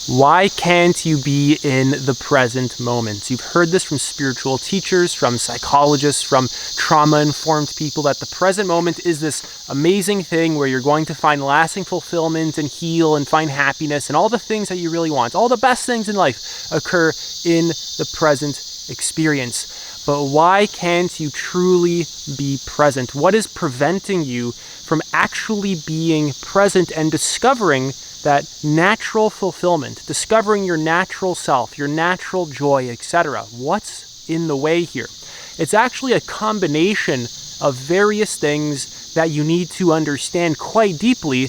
Why can't you be in the present moment? You've heard this from spiritual teachers, from psychologists, from trauma-informed people, that the present moment is this amazing thing where you're going to find lasting fulfillment and heal and find happiness, and all the things that you really want. All the best things in life occur in the present experience. But why can't you truly be present? What is preventing you from actually being present and discovering that natural fulfillment, discovering your natural self, your natural joy, etc.? What's in the way here? It's actually a combination of various things that you need to understand quite deeply,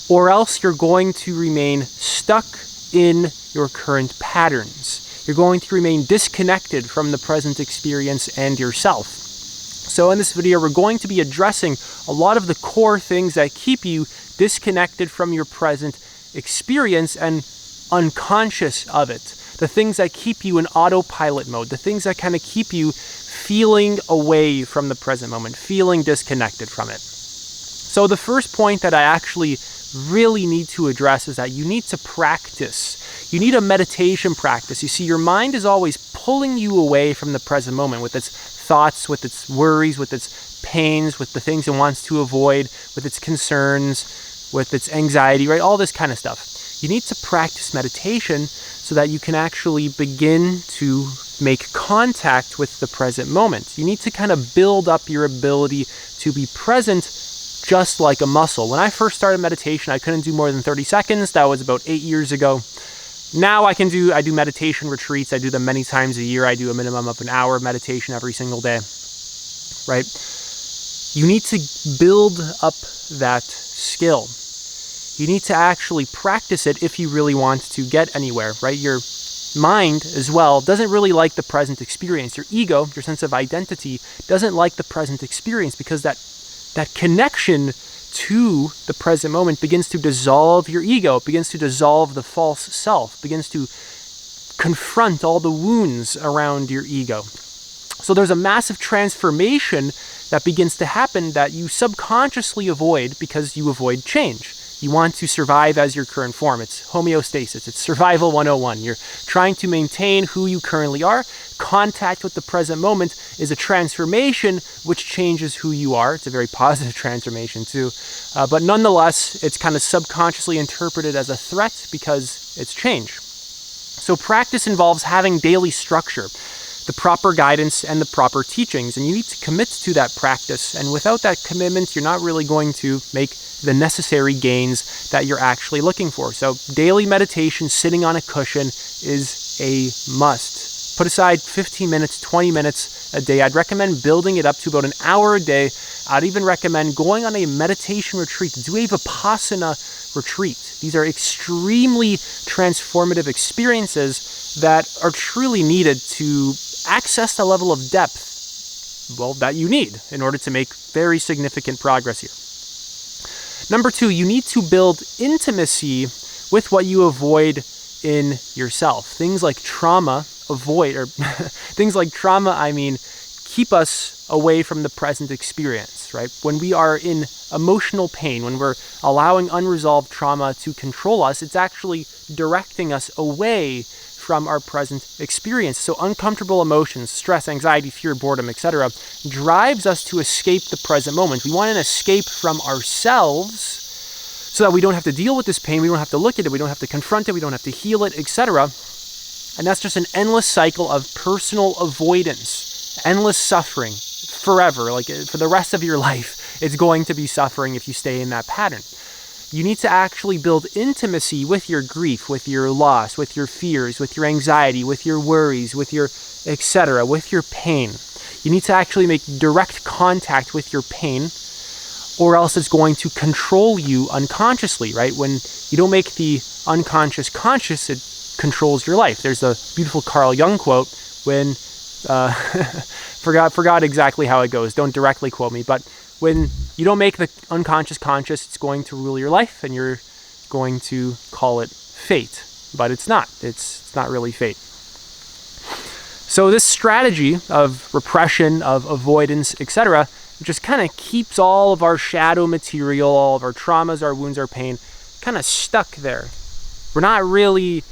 or else you're going to remain stuck in your current patterns. You're going to remain disconnected from the present experience and yourself. So in this video, we're going to be addressing a lot of the core things that keep you disconnected from your present experience and unconscious of it. The things that keep you in autopilot mode, the things that kind of keep you feeling away from the present moment, feeling disconnected from it. So the first point that I actually really need to address is that you need to practice. You need a meditation practice. You see, your mind is always pulling you away from the present moment with its thoughts, with its worries, with its pains, with the things it wants to avoid, with its concerns, with its anxiety, right? All this kind of stuff. You need to practice meditation so that you can actually begin to make contact with the present moment. You need to kind of build up your ability to be present just like a muscle. When I first started meditation, I couldn't do more than 30 seconds. That was about 8 years ago. Now I do meditation retreats. I do them many times a year. I do a minimum of an hour of meditation every single day, right? You need to build up that skill. You need to actually practice it if you really want to get anywhere, right? Your mind as well doesn't really like the present experience. Your ego, your sense of identity, doesn't like the present experience because that connection to the present moment begins to dissolve your ego, begins to dissolve the false self, begins to confront all the wounds around your ego. So there's a massive transformation that begins to happen that you subconsciously avoid because you avoid change. You want to survive as your current form. It's homeostasis. It's survival 101. You're trying to maintain who you currently are. Contact with the present moment is a transformation which changes who you are. It's a very positive transformation too. But nonetheless, it's kind of subconsciously interpreted as a threat because it's change. So practice involves having daily structure, the proper guidance and the proper teachings, and you need to commit to that practice. And without that commitment, you're not really going to make the necessary gains that you're actually looking for. So daily meditation, sitting on a cushion, is a must. Put aside 15 minutes, 20 minutes a day. I'd recommend building it up to about an hour a day. I'd even recommend going on a meditation retreat. Do a Vipassana retreat. These are extremely transformative experiences that are truly needed to access the level of depth, well, that you need in order to make very significant progress here. Number 2, you need to build intimacy with what you avoid in yourself. Things like trauma keep us away from the present experience, right? When we are in emotional pain, when we're allowing unresolved trauma to control us, it's actually directing us away from our present experience. So uncomfortable emotions, stress, anxiety, fear, boredom, etc., drives us to escape the present moment. We want an escape from ourselves so that we don't have to deal with this pain, we don't have to look at it, we don't have to confront it, we don't have to heal it, etc. And that's just an endless cycle of personal avoidance, endless suffering forever. Like for the rest of your life, it's going to be suffering if you stay in that pattern. You need to actually build intimacy with your grief, with your loss, with your fears, with your anxiety, with your worries, with your etc., with your pain. You need to actually make direct contact with your pain, or else it's going to control you unconsciously, right? When you don't make the unconscious conscious, it controls your life. There's a beautiful Carl Jung quote when, forgot exactly how it goes, don't directly quote me, but when you don't make the unconscious conscious, it's going to rule your life, and you're going to call it fate. But it's not. It's not really fate. So this strategy of repression, of avoidance, etc., just kind of keeps all of our shadow material, all of our traumas, our wounds, our pain, kind of stuck there. We're not really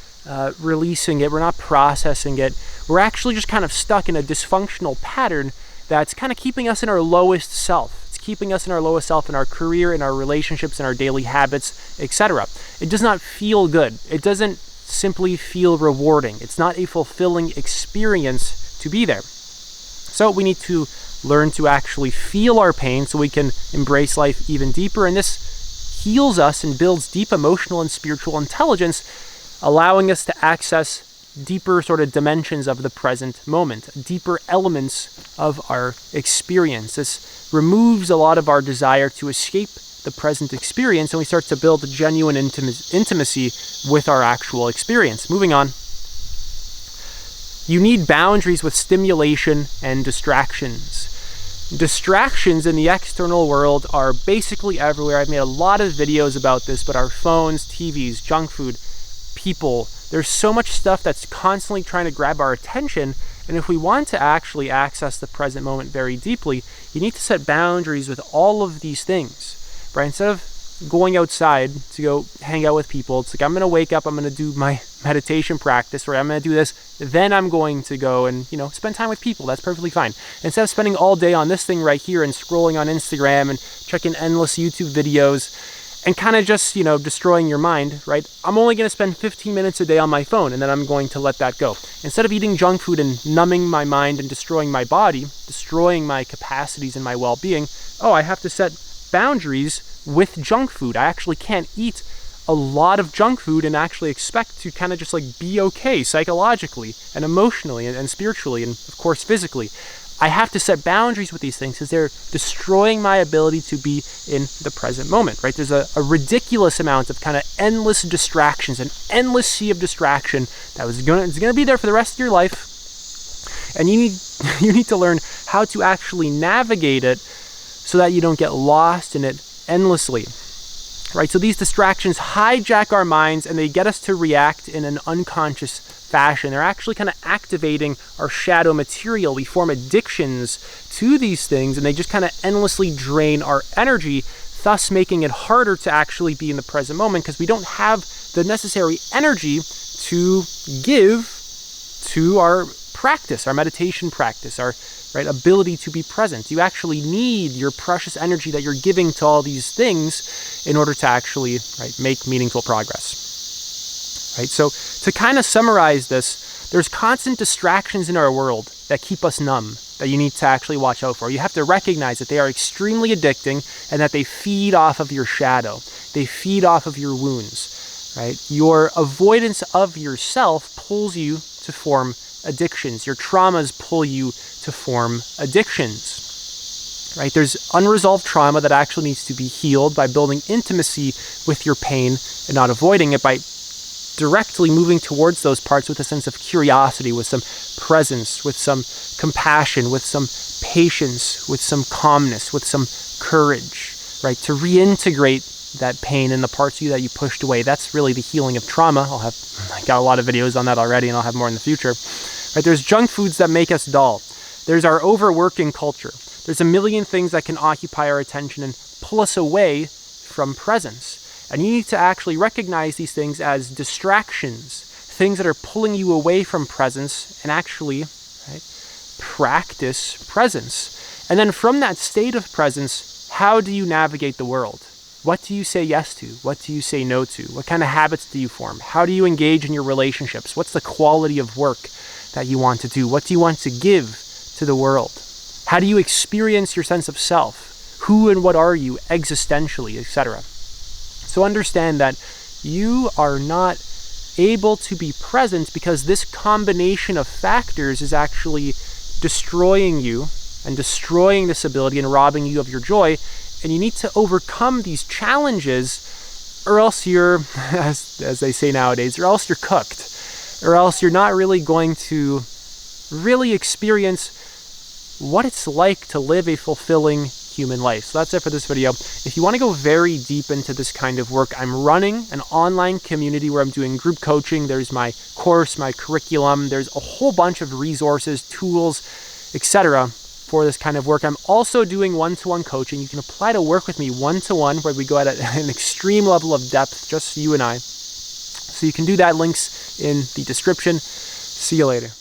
releasing it. We're not processing it. We're actually just kind of stuck in a dysfunctional pattern that's kind of keeping us in our lowest self. It's keeping us in our lowest self in our career, in our relationships, in our daily habits, etc. It does not feel good. It doesn't simply feel rewarding. It's not a fulfilling experience to be there. So we need to learn to actually feel our pain so we can embrace life even deeper. And this heals us and builds deep emotional and spiritual intelligence, allowing us to access deeper sort of dimensions of the present moment, deeper elements of our experience. This removes a lot of our desire to escape the present experience, and we start to build a genuine intimacy with our actual experience. Moving on. You need boundaries with stimulation and distractions. Distractions in the external world are basically everywhere. I've made a lot of videos about this, but our phones, TVs, junk food, people, there's so much stuff that's constantly trying to grab our attention. And if we want to actually access the present moment very deeply, you need to set boundaries with all of these things, right? Instead of going outside to go hang out with people, it's like, I'm going to wake up, I'm going to do my meditation practice, or I'm going to do this, then I'm going to go and, spend time with people. That's perfectly fine. Instead of spending all day on this thing right here and scrolling on Instagram and checking endless YouTube videos and kind of just, destroying your mind, right? I'm only going to spend 15 minutes a day on my phone, and then I'm going to let that go. Instead of eating junk food and numbing my mind and destroying my body, destroying my capacities and my well-being, I have to set boundaries with junk food. I actually can't eat a lot of junk food and actually expect to kind of just be okay psychologically and emotionally and spiritually and of course physically. I have to set boundaries with these things because they're destroying my ability to be in the present moment, right? There's a ridiculous amount of kind of endless distractions, an endless sea of distraction that is going to be there for the rest of your life. And you need to learn how to actually navigate it so that you don't get lost in it endlessly, right? So these distractions hijack our minds and they get us to react in an unconscious fashion. They're actually kind of activating our shadow material. We form addictions to these things and they just kind of endlessly drain our energy, thus making it harder to actually be in the present moment because we don't have the necessary energy to give to our practice, our meditation practice, our ability to be present. You actually need your precious energy that you're giving to all these things in order to actually make meaningful progress. Right? So to kind of summarize this, there's constant distractions in our world that keep us numb that you need to actually watch out for. You have to recognize that they are extremely addicting and that they feed off of your shadow. They feed off of your wounds. Right? Your avoidance of yourself pulls you to form addictions. Your traumas pull you to form addictions, right? There's unresolved trauma that actually needs to be healed by building intimacy with your pain and not avoiding it, by directly moving towards those parts with a sense of curiosity, with some presence, with some compassion, with some patience, with some calmness, with some courage, right? To reintegrate that pain in the parts of you that you pushed away. That's really the healing of trauma. I got a lot of videos on that already, and I'll have more in the future. Right? There's junk foods that make us dull. There's our overworking culture. There's a million things that can occupy our attention and pull us away from presence. And you need to actually recognize these things as distractions, things that are pulling you away from presence, and actually practice presence. And then from that state of presence, how do you navigate the world? What do you say yes to? What do you say no to? What kind of habits do you form? How do you engage in your relationships? What's the quality of work that you want to do? What do you want to give to the world? How do you experience your sense of self? Who and what are you existentially, etc.? So understand that you are not able to be present because this combination of factors is actually destroying you and destroying this ability and robbing you of your joy. And you need to overcome these challenges, or else you're, as they say nowadays, or else you're cooked, or else you're not really going to really experience what it's like to live a fulfilling human life. So that's it for this video. If you want to go very deep into this kind of work, I'm running an online community where I'm doing group coaching. There's my course, my curriculum. There's a whole bunch of resources, tools, etc. for this kind of work. I'm also doing one-to-one coaching. You can apply to work with me one-to-one, where we go at an extreme level of depth, just you and I. So you can do that. Links in the description. See you later.